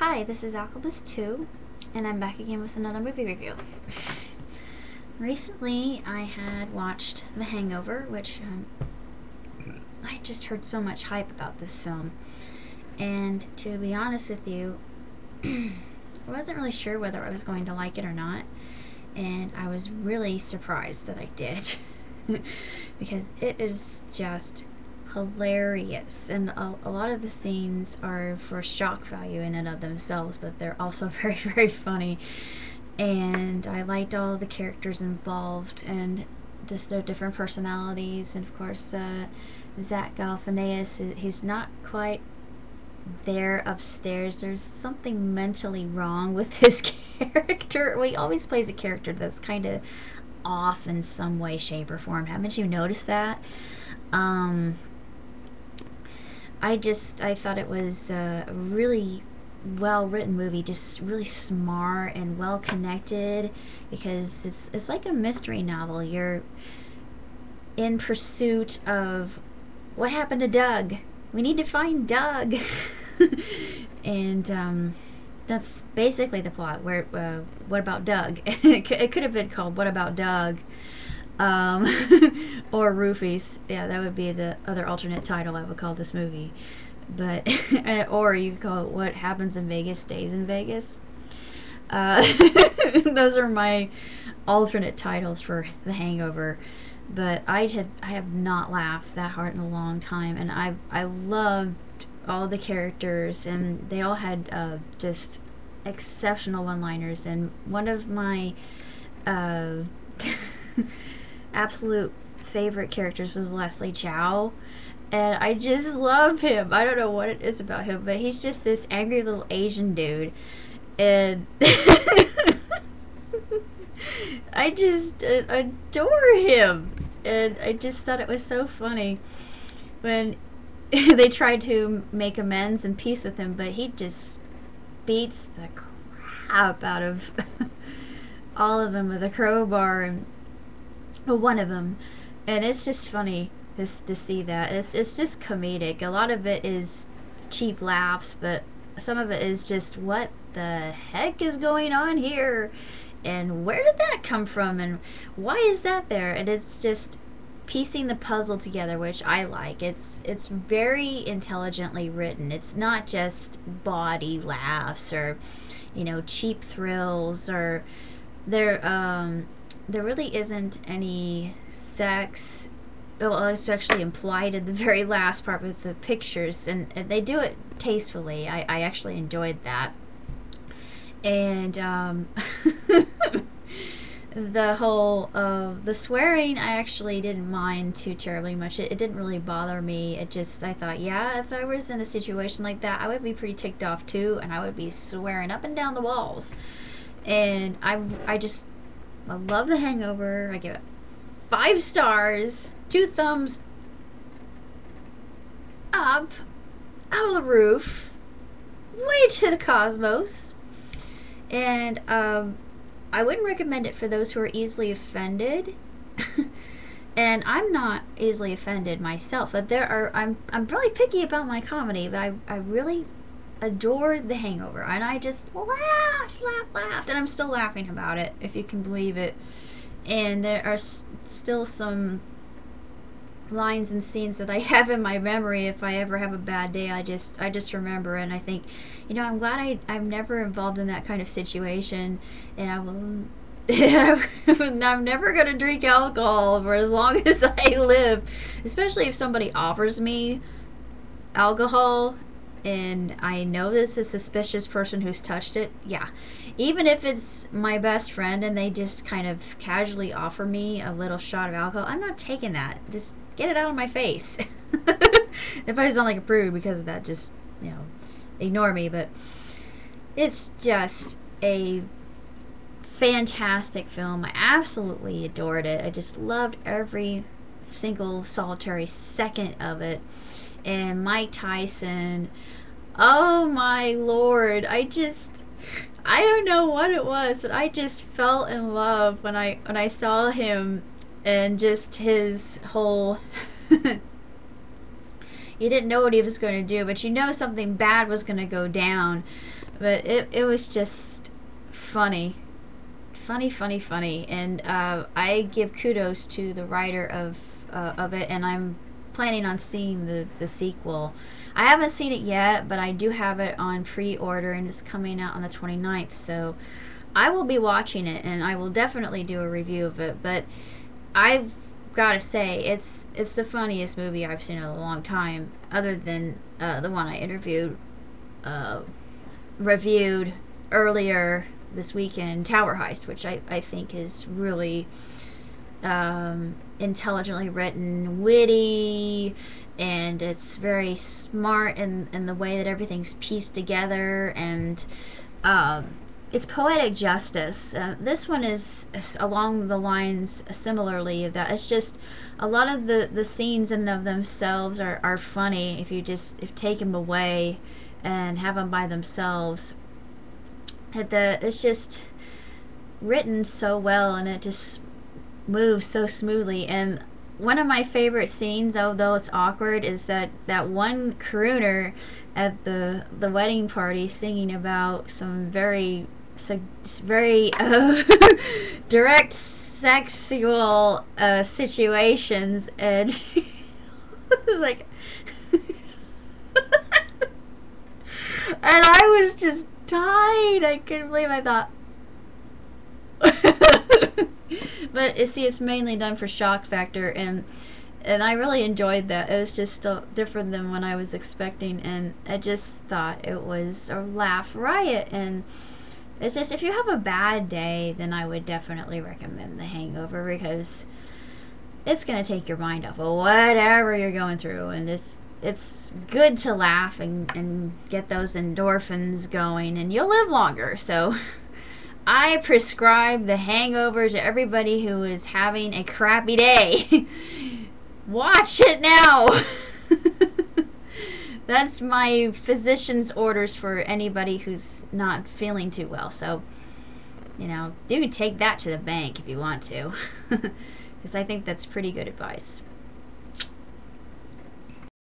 Hi, this is Chau, and I'm back again with another movie review. Recently, I had watched The Hangover, which I just heard so much hype about this film. And to be honest with you, I wasn't really sure whether I was going to like it or not. And I was really surprised that I did. Because it is just hilarious, and a lot of the scenes are for shock value in and of themselves, but they're also very, very funny. And I liked all the characters involved and just their different personalities. And of course, Zach Galifianakis, he's not quite there upstairs. There's something mentally wrong with his character. Well, he always plays a character that's kind of off in some way, shape, or form. Haven't you noticed that? Um, I thought it was a really well written movie, just really smart and well connected, because it's like a mystery novel. You're in pursuit of what happened to Doug. We need to find Doug. And that's basically the plot. Where what about Doug? It could have been called What About Doug? um, or Roofies. Yeah, that would be the other alternate title I would call this movie. But or you could call it What Happens in Vegas Stays in Vegas. Uh, those are my alternate titles for The Hangover. But I have not laughed that hard in a long time, and I loved all the characters, and they all had just exceptional one-liners. And one of my uh, absolute favorite characters was Leslie Chau, and I just love him. I don't know what it is about him, but he's just this angry little Asian dude, and I just adore him. And I just thought it was so funny when they tried to make amends and peace with him, but he just beats the crap out of all of them with a crowbar, and well, one of them. And it's just funny to see that. It's just comedic. A lot of it is cheap laughs, but some of it is just, what the heck is going on here? And where did that come from? And why is that there? And it's just piecing the puzzle together, which I like. It's very intelligently written. It's not just body laughs or, cheap thrills, or there really isn't any sex. Well, it's actually implied in the very last part with the pictures, and they do it tastefully. I actually enjoyed that. And the whole the swearing, I actually didn't mind too terribly much. It didn't really bother me. I thought, yeah, if I was in a situation like that, I would be pretty ticked off too, and I would be swearing up and down the walls. And I love The Hangover. I give it 5 stars, 2 thumbs up, out of the roof, way to the cosmos. And I wouldn't recommend it for those who are easily offended. And I'm not easily offended myself, but I'm really picky about my comedy, but I really adored The Hangover, and I just laughed, and I'm still laughing about it, if you can believe it. And there are still some lines and scenes that I have in my memory. If I ever have a bad day, I just remember, and I think, I'm glad I'm never involved in that kind of situation, and I will. I'm never gonna drink alcohol for as long as I live, especially if somebody offers me alcohol and I know this is a suspicious person who's touched it. Yeah, even if it's my best friend and they just kind of casually offer me a little shot of alcohol, I'm not taking that. Just get it out of my face. If I sound like a prude because of that, just ignore me. But it's just a fantastic film. I absolutely adored it. I just loved every single solitary second of it. And Mike Tyson, oh my lord, I don't know what it was, but I just fell in love when I saw him, and just his whole You didn't know what he was going to do, but you know something bad was going to go down. But it was just funny. Funny, funny, funny. And I give kudos to the writer of it, and I'm planning on seeing the sequel. I haven't seen it yet, but I do have it on pre-order, and it's coming out on the 29th, so I will be watching it, and I will definitely do a review of it. But I've gotta say, it's the funniest movie I've seen in a long time, other than the one I uh, reviewed earlier this weekend, Tower Heist, which I think is really intelligently written, witty, and it's very smart in the way that everything's pieced together, and um, it's poetic justice. This one is along the lines similarly of that. It's just a lot of the scenes in of themselves are funny if you take them away and have them by themselves. It's just written so well, and it just moves so smoothly. And one of my favorite scenes, although it's awkward, is that one crooner at the wedding party singing about some very direct sexual situations, and it's like and I was just dying. I couldn't believe I thought but see, it's mainly done for shock factor, and I really enjoyed that. It was just still different than what I was expecting, and I just thought it was a laugh riot. And it's just, if you have a bad day, then I would definitely recommend The Hangover, because it's gonna take your mind off of whatever you're going through, and it's good to laugh and get those endorphins going, and you'll live longer. So I prescribe The Hangover to everybody who is having a crappy day. Watch it now. That's my physician's orders for anybody who's not feeling too well. So, you can take that to the bank if you want to. Because I think that's pretty good advice.